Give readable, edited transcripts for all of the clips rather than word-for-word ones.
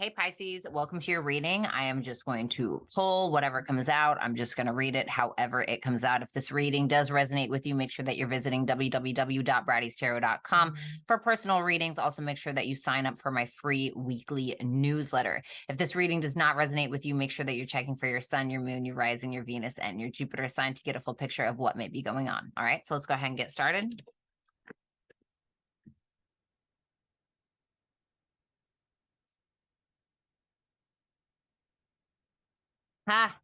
Hey Pisces, welcome to your reading. I am just going to pull whatever comes out. I'm just going to read it however it comes out. If this reading does resonate with you, make sure that you're visiting www.brattystarot.com for personal readings. Also, make sure that you sign up for my free weekly newsletter. If this reading does not resonate with you, make sure that you're checking for your sun, your moon, your rising, your Venus, and your Jupiter sign to get a full picture of what may be going on. All right, so let's go ahead and get started. Ha!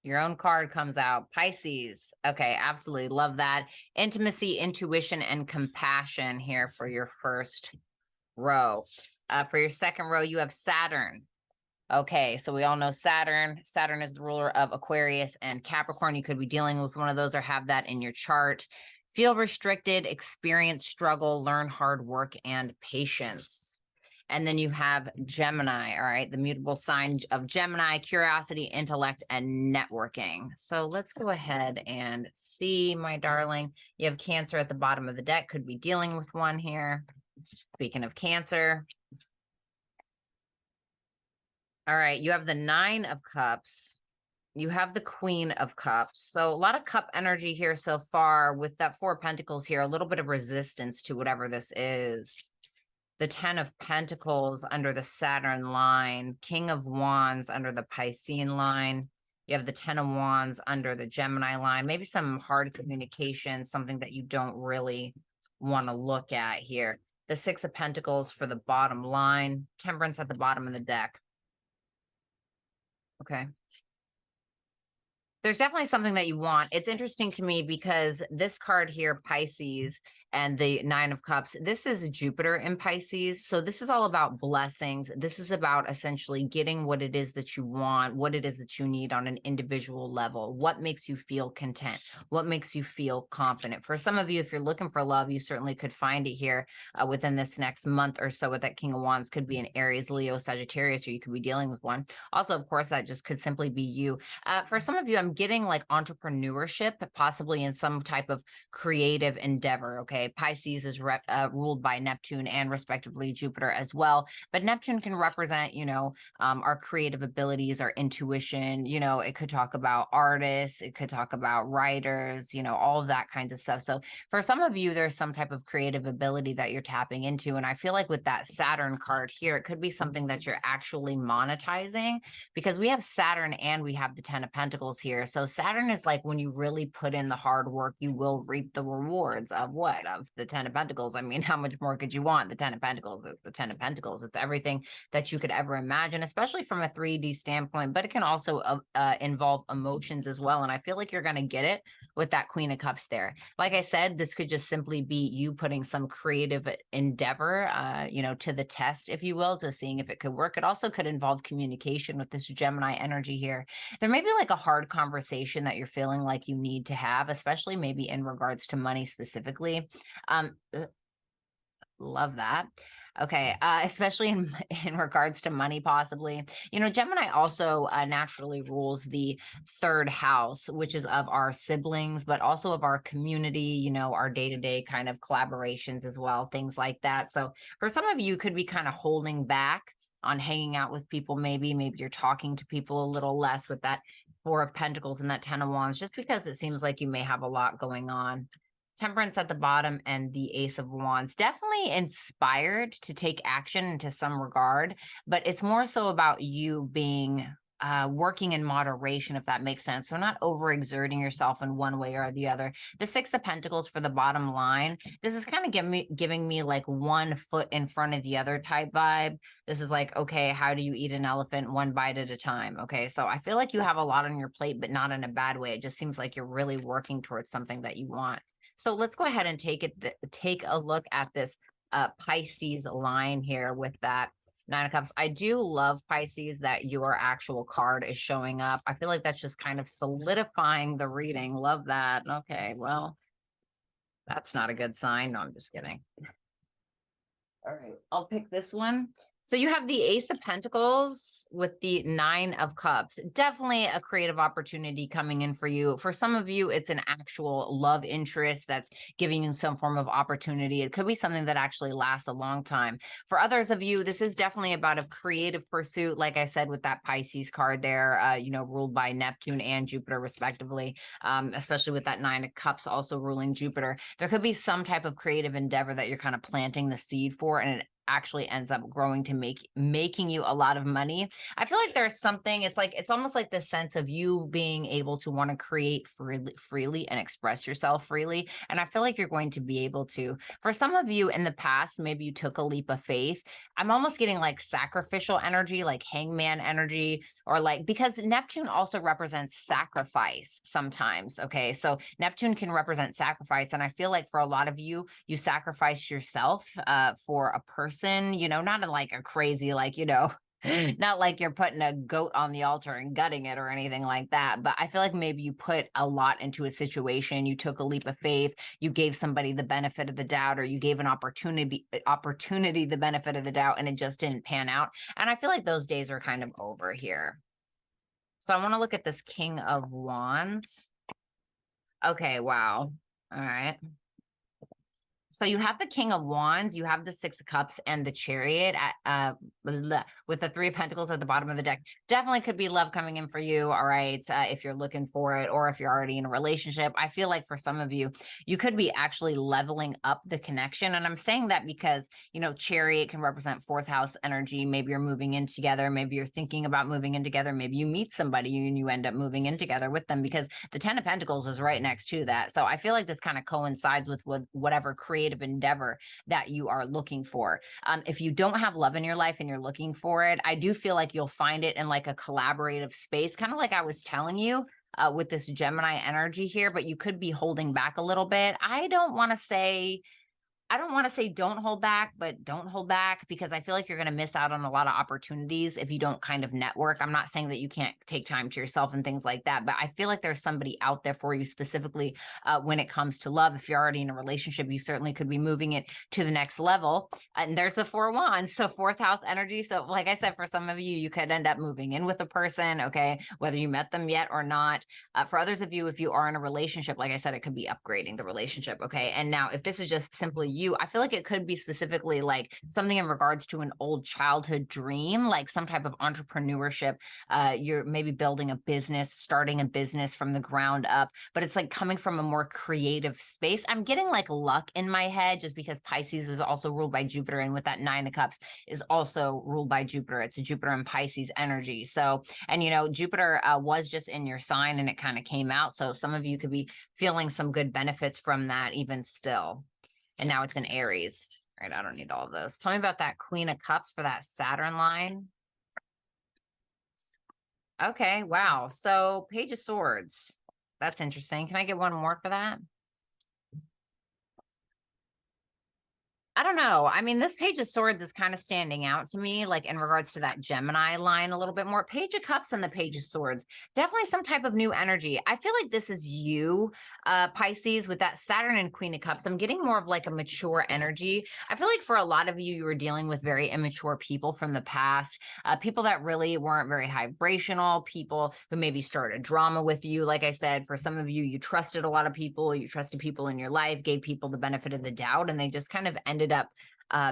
Your own card comes out. Pisces. Okay, absolutely. Love that. Intimacy, intuition, and compassion here for your first row. For your second row, you have Saturn. Okay, so we all know Saturn. Saturn is the ruler of Aquarius and Capricorn. You could be dealing with one of those or have that in your chart. Feel restricted, experience struggle, learn hard work, and patience. And then you have Gemini, all right, the mutable sign of Gemini, curiosity, intellect, and networking. So let's go ahead and see, my darling. You have Cancer at the bottom of the deck, could be dealing with one here. Speaking of Cancer. All right, you have the Nine of Cups. You have the Queen of Cups. So a lot of cup energy here so far with that Four of Pentacles here, a little bit of resistance to whatever this is. The 10 of Pentacles under the Saturn line, King of Wands under the Piscean line. You have the 10 of Wands under the Gemini line. Maybe some hard communication, something that you don't really want to look at here. The 6 of Pentacles for the bottom line, Temperance at the bottom of the deck. Okay. There's definitely something that you want. It's interesting to me because this card here, Pisces, and the Nine of Cups, this is Jupiter in Pisces. So this is all about blessings. This is about essentially getting what it is that you want, what it is that you need on an individual level. What makes you feel content? What makes you feel confident? For some of you, if you're looking for love, you certainly could find it here within this next month or so with that King of Wands. Could be an Aries, Leo, Sagittarius, or you could be dealing with one. Also, of course, that just could simply be you. For some of you, I'm getting like entrepreneurship, possibly in some type of creative endeavor. Okay. Pisces is ruled by Neptune and respectively Jupiter as well. But Neptune can represent, our creative abilities, our intuition. It could talk about artists. It could talk about writers, all of that kinds of stuff. So for some of you, there's some type of creative ability that you're tapping into. And I feel like with that Saturn card here, it could be something that you're actually monetizing because we have Saturn and we have the 10 of Pentacles here. So Saturn is like when you really put in the hard work, you will reap the rewards of what? Of the 10 of Pentacles. I mean, how much more could you want? The 10 of Pentacles, the 10 of Pentacles. It's everything that you could ever imagine, especially from a 3D standpoint, but it can also involve emotions as well. And I feel like you're going to get it with that Queen of Cups there. Like I said, this could just simply be you putting some creative endeavor, to the test, if you will, to seeing if it could work. It also could involve communication with this Gemini energy here. There may be like a hard conversation that you're feeling like you need to have, especially maybe in regards to money specifically. Love that. Okay, especially in regards to money, possibly. Gemini also naturally rules the third house, which is of our siblings, but also of our community, our day-to-day kind of collaborations as well, things like that. So for some of you, could be kind of holding back on hanging out with people. Maybe you're talking to people a little less with that Four of Pentacles and that 10 of Wands, just because it seems like you may have a lot going on. Temperance at the bottom and the Ace of Wands. Definitely inspired to take action into some regard, but it's more so about you being working in moderation, if that makes sense. So not overexerting yourself in one way or the other. The Six of Pentacles for the bottom line. This is kind of giving me like one foot in front of the other type vibe. This is like, okay, how do you eat an elephant one bite at a time? Okay, so I feel like you have a lot on your plate, but not in a bad way. It just seems like you're really working towards something that you want. So let's go ahead and take a look at this Pisces line here with that Nine of Cups. I do love, Pisces, that your actual card is showing up. I feel like that's just kind of solidifying the reading. Love that. Okay, well, that's not a good sign. No, I'm just kidding. All right, I'll pick this one. So you have the Ace of Pentacles with the Nine of Cups. Definitely a creative opportunity coming in for you. For some of you, it's an actual love interest that's giving you some form of opportunity. It could be something that actually lasts a long time. For others of you, this is definitely about a creative pursuit. Like I said, with that Pisces card there, ruled by Neptune and Jupiter respectively, especially with that Nine of Cups also ruling Jupiter. There could be some type of creative endeavor that you're kind of planting the seed for, and it actually ends up growing to making you a lot of money. I feel like there's something, it's almost like the sense of you being able to want to create freely and express yourself freely. And I feel like you're going to be able to. For some of you in the past, maybe you took a leap of faith. I'm almost getting like sacrificial energy, like hangman energy, or like, because Neptune also represents sacrifice sometimes. Okay. So Neptune can represent sacrifice. And I feel like for a lot of you, you sacrifice yourself for a person, not in like a crazy, like, not like you're putting a goat on the altar and gutting it or anything like that. But I feel like maybe you put a lot into a situation. You took a leap of faith. You gave somebody the benefit of the doubt, or you gave an opportunity the benefit of the doubt, and it just didn't pan out. And I feel like those days are kind of over here. So I want to look at this King of Wands. Okay, wow. All right. So you have the King of Wands, you have the Six of Cups, and the Chariot with the Three of Pentacles at the bottom of the deck. Definitely could be love coming in for you, all right, if you're looking for it, or if you're already in a relationship. I feel like for some of you, you could be actually leveling up the connection. And I'm saying that because, Chariot can represent fourth house energy. Maybe you're moving in together. Maybe you're thinking about moving in together. Maybe you meet somebody and you end up moving in together with them, because the Ten of Pentacles is right next to that. So I feel like this kind of coincides with whatever creative endeavor that you are looking for. If you don't have love in your life and you're looking for it, I do feel like you'll find it in like a collaborative space, kind of like I was telling you with this Gemini energy here, but you could be holding back a little bit. I don't want to say don't hold back, but don't hold back, because I feel like you're going to miss out on a lot of opportunities if you don't kind of network. I'm not saying that you can't take time to yourself and things like that, but I feel like there's somebody out there for you specifically when it comes to love. If you're already in a relationship, you certainly could be moving it to the next level. And there's the Four of Wands, so fourth house energy. So like I said, for some of you, you could end up moving in with a person, okay, whether you met them yet or not. For others of you, if you are in a relationship, like I said, it could be upgrading the relationship, okay? And now if this is just simply you, I feel like it could be specifically like something in regards to an old childhood dream, like some type of entrepreneurship. You're maybe building a business, starting a business from the ground up, but it's like coming from a more creative space. I'm getting like luck in my head, just because Pisces is also ruled by Jupiter, and with that Nine of Cups is also ruled by Jupiter. It's a Jupiter and Pisces energy. So, and Jupiter was just in your sign and it kind of came out. So some of you could be feeling some good benefits from that even still. And now it's in Aries. All right, I don't need all of those. Tell me about that Queen of Cups for that Saturn line. Okay, wow. So Page of Swords. That's interesting. Can I get one more for that? I don't know. I mean, this Page of Swords is kind of standing out to me, like in regards to that Gemini line a little bit more. Page of Cups and the Page of Swords, definitely some type of new energy. I feel like this is you, Pisces, with that Saturn and Queen of Cups. I'm getting more of like a mature energy. I feel like for a lot of you, you were dealing with very immature people from the past, people that really weren't very vibrational, people who maybe started drama with you. Like I said, for some of you, you trusted a lot of people, you trusted people in your life, gave people the benefit of the doubt, and they just kind of ended up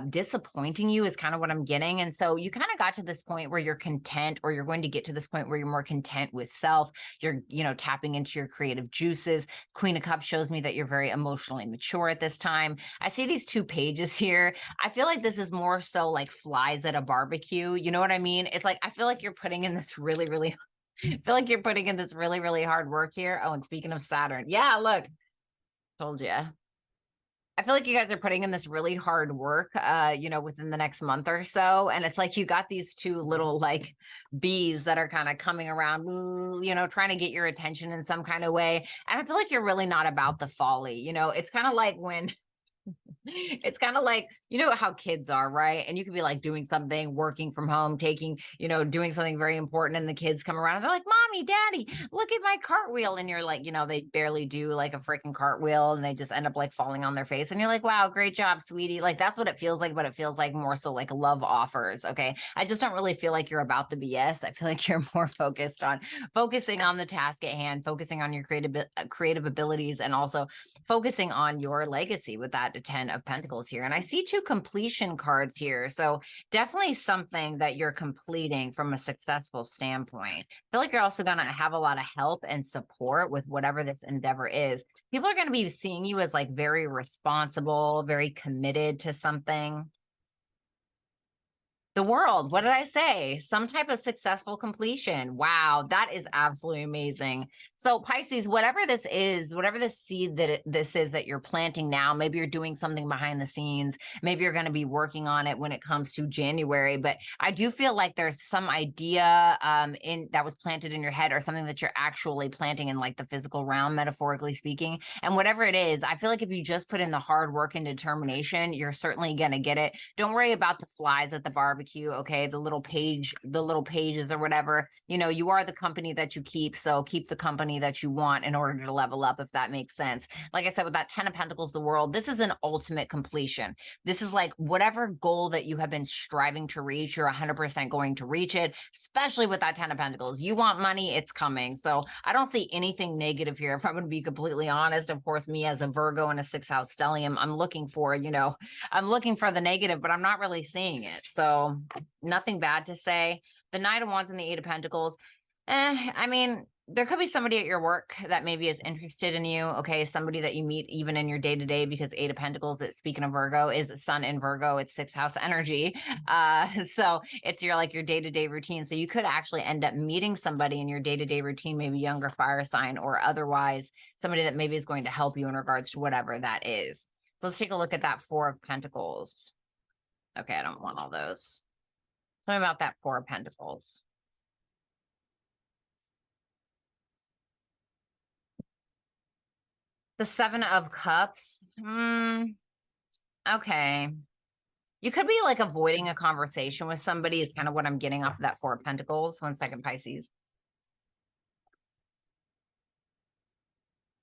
disappointing you, is kind of what I'm getting. And so you kind of got to this point where you're content, or you're going to get to this point where you're more content with self. You're, tapping into your creative juices. Queen of Cups shows me that you're very emotionally mature at this time. I see these two pages here. I feel like this is more so like flies at a barbecue. You know what I mean? It's like, I feel like you're putting in this really, really, really hard work here. Oh, and speaking of Saturn, yeah, look, told you. I feel like you guys are putting in this really hard work, within the next month or so. And it's like you got these two little like bees that are kind of coming around, trying to get your attention in some kind of way. And I feel like you're really not about the folly. It's kind of like when It's kind of like, you know how kids are, right? And you could be like doing something, working from home, taking, doing something very important, and the kids come around and they're like, Mommy, Daddy, look at my cartwheel. And you're like, they barely do like a freaking cartwheel and they just end up like falling on their face. And you're like, wow, great job, sweetie. Like that's what it feels like, but it feels like more so like love offers. Okay. I just don't really feel like you're about the BS. I feel like you're more focusing on the task at hand, focusing on your creative abilities, and also focusing on your legacy with that 10 of Pentacles here. And I see 2 completion cards here. So definitely something that you're completing from a successful standpoint. I feel like you're also going to have a lot of help and support with whatever this endeavor is. People are going to be seeing you as like very responsible, very committed to something. The world, what did I say? Some type of successful completion. Wow, that is absolutely amazing. So Pisces, whatever this is, whatever the seed that this is that you're planting now, maybe you're doing something behind the scenes. Maybe you're going to be working on it when it comes to January. But I do feel like there's some idea in that was planted in your head, or something that you're actually planting in like the physical realm, metaphorically speaking. And whatever it is, I feel like if you just put in the hard work and determination, you're certainly going to get it. Don't worry about the flies at the barbecue. Okay, the little pages or whatever. You are the company that you keep, so keep the company that you want in order to level up, if that makes sense. Like I said, with that 10 of Pentacles, the world, this is an ultimate completion. This is like whatever goal that you have been striving to reach, you're 100% going to reach it, especially with that 10 of Pentacles. You want money, it's coming. So I don't see anything negative here, if I'm going to be completely honest. Of course, me as a Virgo and a 6th house stellium, I'm looking for the negative, but I'm not really seeing it. So nothing bad to say. The Knight of Wands and the 8 of Pentacles. I mean, there could be somebody at your work that maybe is interested in you. Okay. Somebody that you meet even in your day-to-day, because 8 of Pentacles, speaking of Virgo, is Sun in Virgo. It's 6th house energy. So it's your day-to-day routine. So you could actually end up meeting somebody in your day-to-day routine, maybe younger fire sign, or otherwise somebody that maybe is going to help you in regards to whatever that is. So let's take a look at that 4 of Pentacles. Okay. I don't want all those. Tell me about that 4 of Pentacles. The 7 of Cups. Okay. You could be like avoiding a conversation with somebody, is kind of what I'm getting off of that 4 of Pentacles. 1 second, Pisces.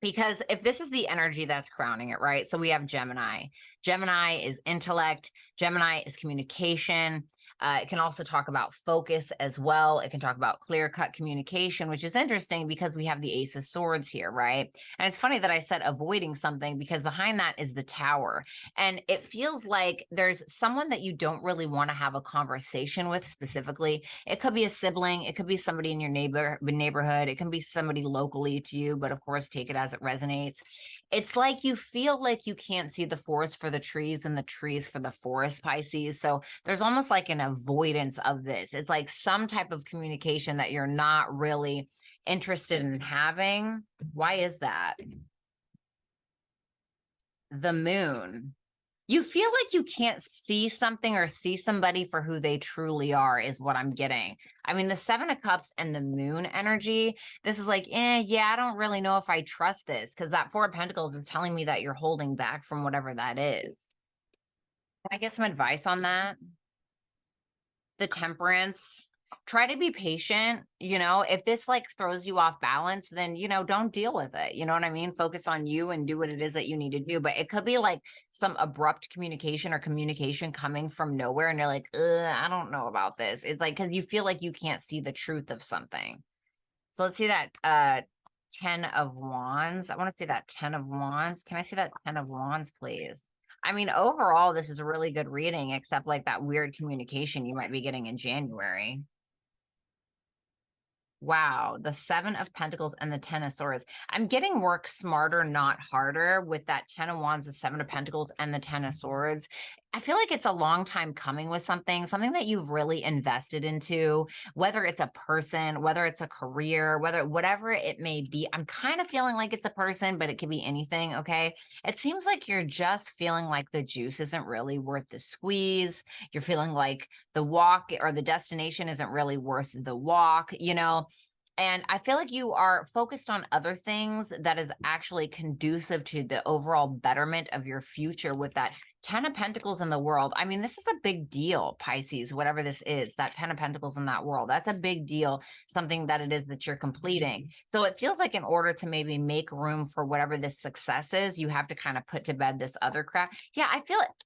Because if this is the energy that's crowning it, right? So we have Gemini. Gemini is intellect. Gemini is communication. It can also talk about focus as well. It can talk about clear-cut communication, which is interesting because we have the Ace of Swords here, right? And it's funny that I said avoiding something, because behind that is the Tower. And it feels like there's someone that you don't really want to have a conversation with specifically. It could be a sibling. It could be somebody in your neighborhood. It can be somebody locally to you, but of course, take it as it resonates. It's like you feel like you can't see the forest for the trees and the trees for the forest, Pisces. So there's almost like an avoidance of this. It's like some type of communication that you're not really interested in having. Why is that? The Moon. You feel like you can't see something or see somebody for who they truly are, is what I'm getting. I mean, the 7 of Cups and the Moon energy, this is like, yeah, I don't really know if I trust this, because that 4 of Pentacles is telling me that you're holding back from whatever that is. Can I get some advice on that? The Temperance. Try to be patient. If this like throws you off balance, then don't deal with it. You know what I mean? Focus on you and do what it is that you need to do. But it could be like some abrupt communication, or communication coming from nowhere, and you're like, I don't know about this. It's like, because you feel like you can't see the truth of something. So let's see that 10 of Wands. I want to see that 10 of Wands. Can I see that 10 of Wands, please? I mean, overall, this is a really good reading, except like that weird communication you might be getting in January. Wow, the 7 of Pentacles and the 10 of Swords. I'm getting work smarter, not harder, with that 10 of Wands, the 7 of Pentacles, and the 10 of Swords. I feel like it's a long time coming with something that you've really invested into, whether it's a person, whether it's a career, whatever it may be. I'm kind of feeling like it's a person, but it could be anything, okay? It seems like you're just feeling like the juice isn't really worth the squeeze. You're feeling like the walk or the destination isn't really worth the walk, And I feel like you are focused on other things that is actually conducive to the overall betterment of your future with that 10 of Pentacles in the world. I mean, this is a big deal, Pisces, whatever this is, that 10 of Pentacles in that world. That's a big deal, something that it is that you're completing. So it feels like in order to maybe make room for whatever this success is, you have to kind of put to bed this other crap. Yeah, I feel it.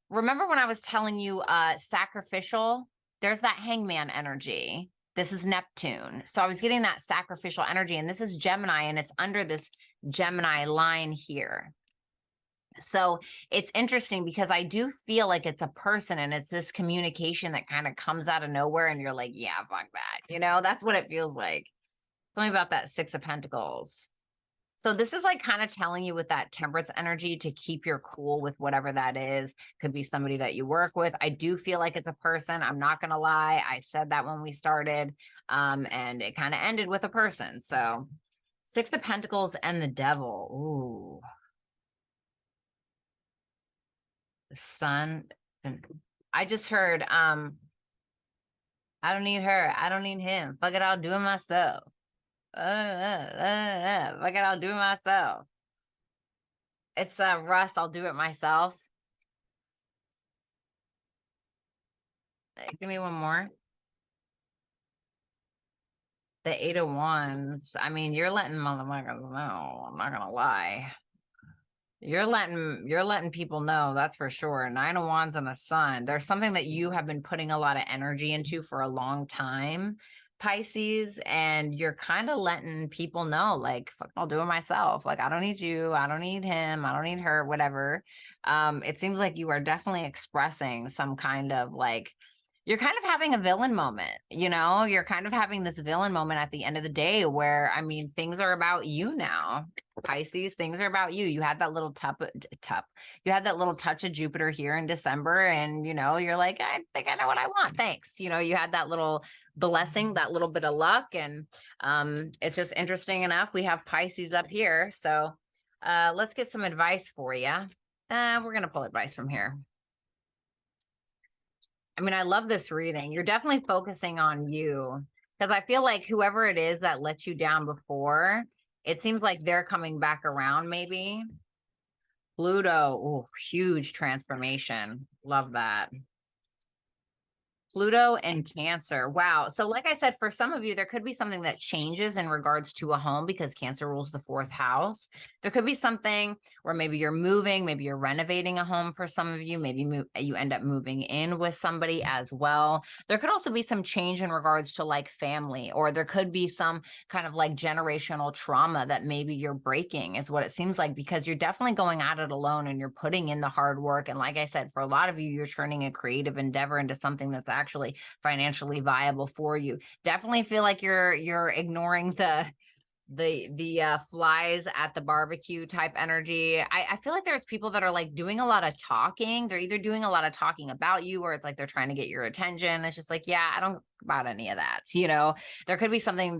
Remember when I was telling you sacrificial? There's that hangman energy. This is Neptune. So I was getting that sacrificial energy, and this is Gemini, and it's under this Gemini line here. So it's interesting because I do feel like it's a person, and it's this communication that kind of comes out of nowhere, and you're like, yeah, fuck that. You know, that's what it feels like. Tell me about that Six of Pentacles. So this is like kind of telling you with that Temperance energy to keep your cool with whatever that is. Could be somebody that you work with. I do feel like it's a person. I'm not going to lie. I said that when we started, and it kind of ended with a person. So Six of Pentacles and the Devil. Ooh. The Sun. I just heard, I don't need her. I don't need him. Fuck it, I'll do it myself. Fuck it, I'll do it myself. It's Russ, I'll do it myself. Give me one more. The Eight of Wands. I mean, you're letting motherfuckers know. I'm not gonna lie. You're letting people know, that's for sure. Nine of Wands and the Sun. There's something that you have been putting a lot of energy into for a long time, Pisces, and you're kind of letting people know, like, fuck, I'll do it myself. Like, I don't need you. I don't need him. I don't need her, whatever. It seems like you are definitely expressing some kind of like, you're kind of having a villain moment, you know, you're kind of having this villain moment at the end of the day where, I mean, things are about you now. Pisces, things are about you. You had that little you had that little touch of Jupiter here in December, and you know, you're like, I think I know what I want. Thanks. You know, you had that little blessing, that little bit of luck, and it's just interesting enough. We have Pisces up here, so let's get some advice for you. We're gonna pull advice from here. I mean, I love this reading. You're definitely focusing on you, because I feel like whoever it is that let you down before, it seems like they're coming back around maybe. Pluto, ooh, huge transformation. Love that. Pluto and Cancer. Wow. So like I said, for some of you, there could be something that changes in regards to a home because Cancer rules the fourth house. There could be something where maybe you're moving, maybe you're renovating a home for some of you. Maybe you end up moving in with somebody as well. There could also be some change in regards to like family, or there could be some kind of like generational trauma that maybe you're breaking is what it seems like, because you're definitely going at it alone and you're putting in the hard work. And like I said, for a lot of you, you're turning a creative endeavor into something that's actually financially viable for you. Definitely feel like you're ignoring the flies at the barbecue type energy. I feel like there's people that are like doing a lot of talking. They're either doing a lot of talking about you, or it's like they're trying to get your attention. It's just like, yeah, I don't about any of that. You know, there could be something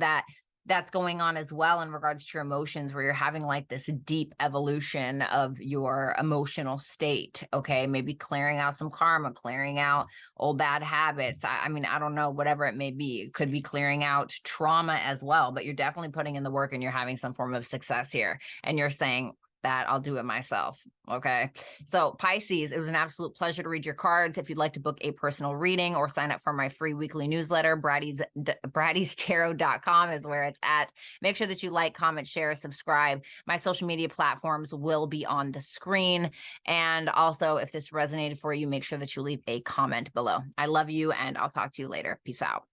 that's going on as well in regards to your emotions, where you're having like this deep evolution of your emotional state. Okay. Maybe clearing out some karma, clearing out old bad habits. I mean, I don't know, whatever it may be. It could be clearing out trauma as well, but you're definitely putting in the work and you're having some form of success here. And you're saying, that I'll do it myself. Okay. So Pisces, it was an absolute pleasure to read your cards. If you'd like to book a personal reading or sign up for my free weekly newsletter, Bratty'sTarot.com is where it's at. Make sure that you like, comment, share, subscribe. My social media platforms will be on the screen. And also, if this resonated for you, make sure that you leave a comment below. I love you, and I'll talk to you later. Peace out.